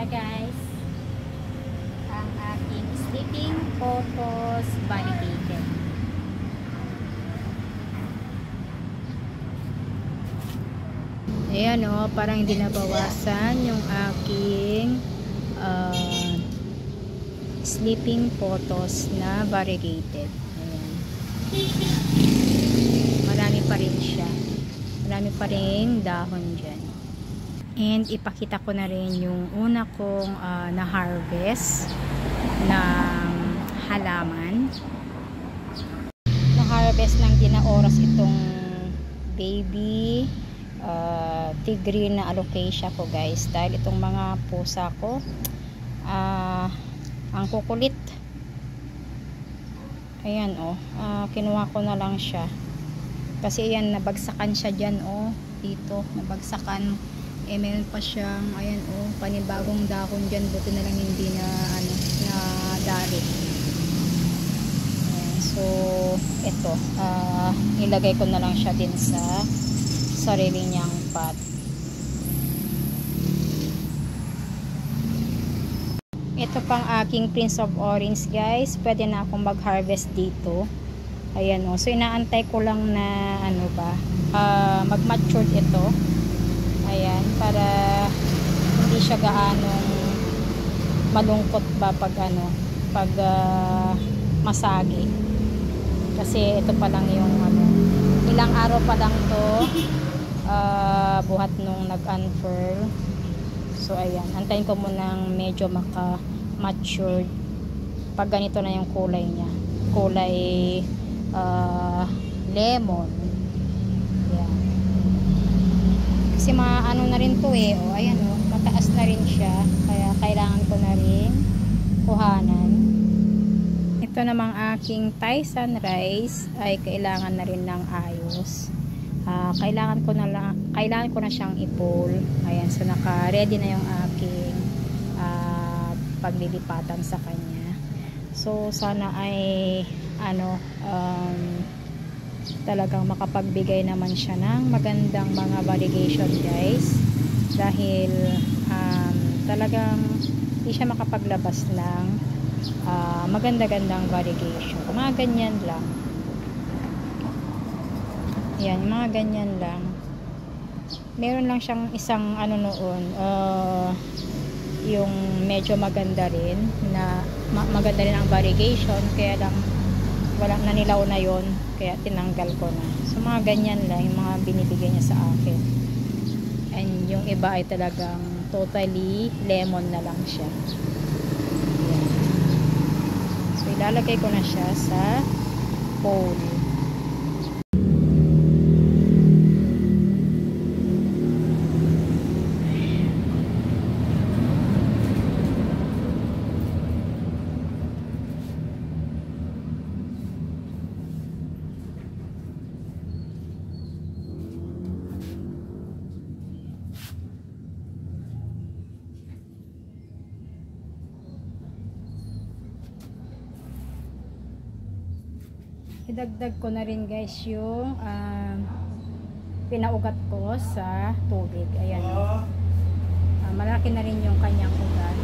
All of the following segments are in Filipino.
guys, ang aking sleeping photos validated. Ayan o, parang hindi nabawasan yung aking sleeping photos na variegated. Ayan. Marami pa rin siya. Marami pa rin dahon dyan. And ipakita ko na rin yung una kong na-harvest ng halaman. Na-harvest ng dinaoras itong baby tigre na alocasia ko guys. Dahil itong mga pusa ko ang kukulit. Ayan o. Kinuha ko na lang siya. Kasi ayan, nabagsakan siya dyan o. Dito, nabagsakan. Meron pa siyang, ayan o, panibagong dahon dyan. Buti na lang hindi na, na dali. Ayan, so, ito. Ilagay ko na lang siya din sa sarili niyang pot. Ito pang aking Prince of Orange guys. Pwede na akong mag-harvest dito. Ayan o. So, inaantay ko lang na, mag-mature ito. Ayan, para hindi siya gaanong malungkot ba pag masagi. Kasi ito pa lang yung ilang araw pa lang to buhat nung nag-unfurl. So ayan, antayin ko munang medyo maka-matured pag ganito na yung kulay niya. Kulay lemon. Kasi maano na rin to eh. O, ayan o. Mataas na rin siya. Kaya kailangan ko na rin kuhanan. Ito namang aking Thai sunrise ay kailangan na rin ng ayos. Kailangan ko na siyang ipol. Ayan. So naka-ready na yung aking paglilipatan sa kanya. So sana ay talagang makapagbigay naman siya ng magandang mga variegation guys, dahil talagang hindi siya makapaglabas ng maganda-gandang variegation. Mga ganyan lang. Yan, mga ganyan lang. Meron lang siyang isang noon, yung medyo maganda rin na maganda rin ang variegation, kaya lang walang nanilaw na yon, kaya tinanggal ko na. So mga ganyan lang yung mga binibigay niya sa akin. And yung iba ay talagang totally lemon na lang siya. Ayan. So ilalagay ko na siya sa bowl. Idagdag ko na rin guys yung pinaugat ko sa tubig. Ayan. Malaki na rin yung kanyang ugat.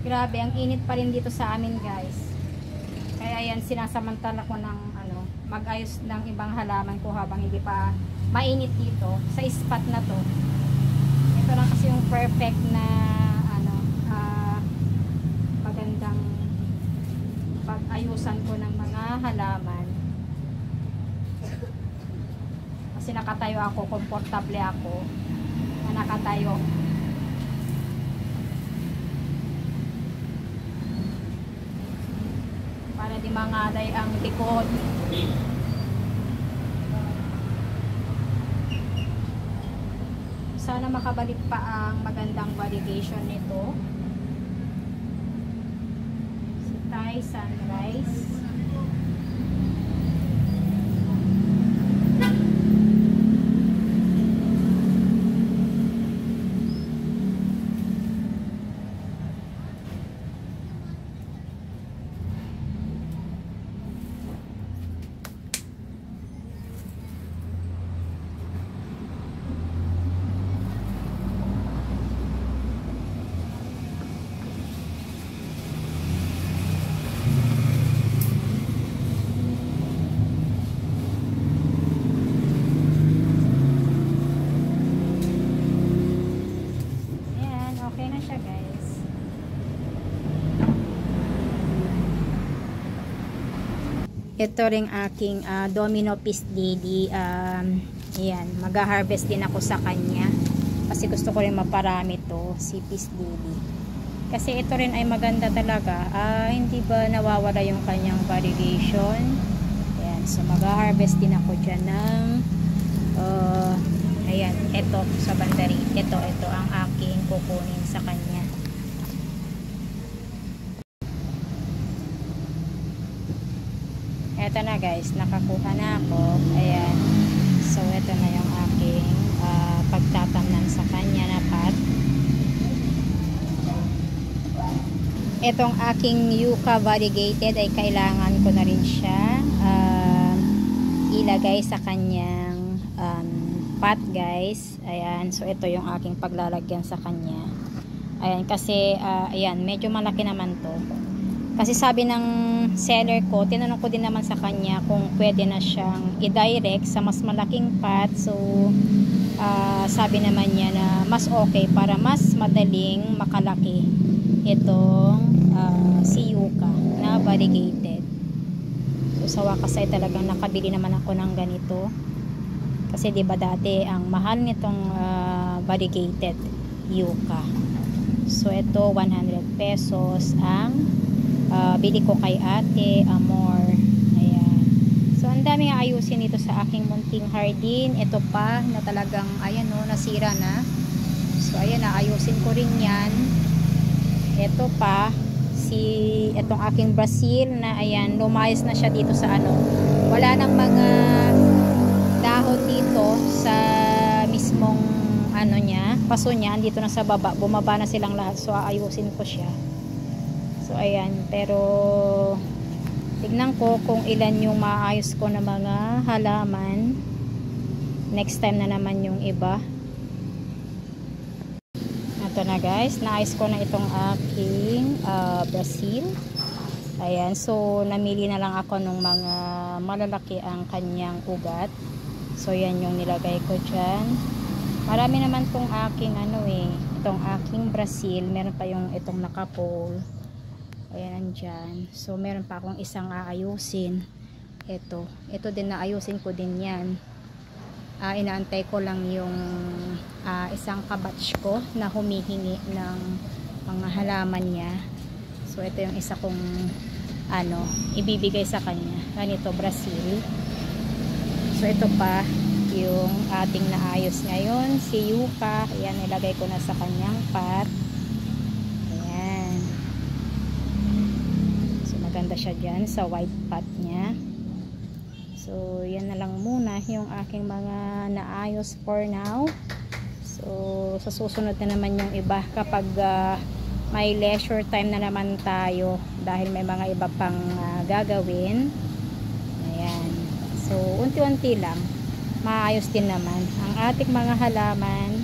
Grabe, ang init pa rin dito sa amin guys. Kaya yan, sinasamantala ko ng mag-ayos ng ibang halaman ko habang hindi pa mainit dito sa spot na to. Ito lang kasi yung perfect na magandang pag-ayusan ko ng mga halaman. Kasi nakatayo ako, komportable ako na nakatayo. Para di mangalay ang likod. sana makabalik pa ang magandang variegation nito. Si Thai Sunrise. Ito ring aking Domino Peace Lily. Ayan, mag-harvest din ako sa kanya. Kasi gusto ko rin maparami to, si Peace Lily. Kasi ito rin ay maganda talaga. Hindi ba nawawala yung kanyang variegation. Ayan, so mag-harvest din ako dyan ng ayan, ito sa bandari. Ito ang aking kukunin sa kanya. Eto na guys, nakakuha na ako. Ayan. So, ito na yung aking pagtatamnan sa kanya na pot. Etong aking yucca variegated ay kailangan ko na rin siya ilagay sa kanyang pot guys. Ayan. So, ito yung aking paglalagyan sa kanya. Ayan. Kasi, ayan, medyo malaki naman to. Kasi sabi ng seller ko, tinanong ko din naman sa kanya kung pwede na siyang i-direct sa mas malaking pot. So, sabi naman niya na mas okay para mas madaling makalaki itong si yucca na variegated. So, sa wakas ay talagang nakabili naman ako ng ganito. Kasi diba dati ang mahal nitong variegated yucca. So, ito 100 pesos ang bili ko kay Ate Amor. Ayan. So, ang daming ayusin dito sa aking munting hardin. Ito pa na talagang, ayan o, nasira na. So, ayan, ayusin ko rin yan. Ito pa, itong aking Brazil na, ayan, lumayas na siya dito sa ano. Wala nang mga dahon dito sa mismong, ano niya, paso niya, dito na sa baba. Bumaba na silang lahat. So, ayusin ko siya. So, ayan. Pero, tignan ko kung ilan yung maayos ko na mga halaman. Next time na naman yung iba. Ito na guys. Naayos ko na itong aking Brazil. Ayan. So, namili na lang ako ng mga malalaki ang kanyang ugat. So, yan yung nilagay ko dyan. Marami naman itong aking itong aking Brazil. Meron pa yung itong nakapole. Ayan, andyan. So, meron pa akong isang aayusin. Ito din na ayusin ko din yan. Inaantay ko lang yung isang kabatch ko na humihingi ng mga halaman niya. So, ito yung isa kong ibibigay sa kanya. Ganito, Brazil. So, ito pa yung ating naayos ngayon. Si yucca. Ayan, ilagay ko na sa kanyang pot. Maganda siya dyan sa white pot niya. So, yan na lang muna yung aking mga naayos for now. So, sa susunod na naman yung iba kapag may leisure time na naman tayo dahil may mga iba pang gagawin. Ayan. So, unti-unti lang maayos din naman ang ating mga halaman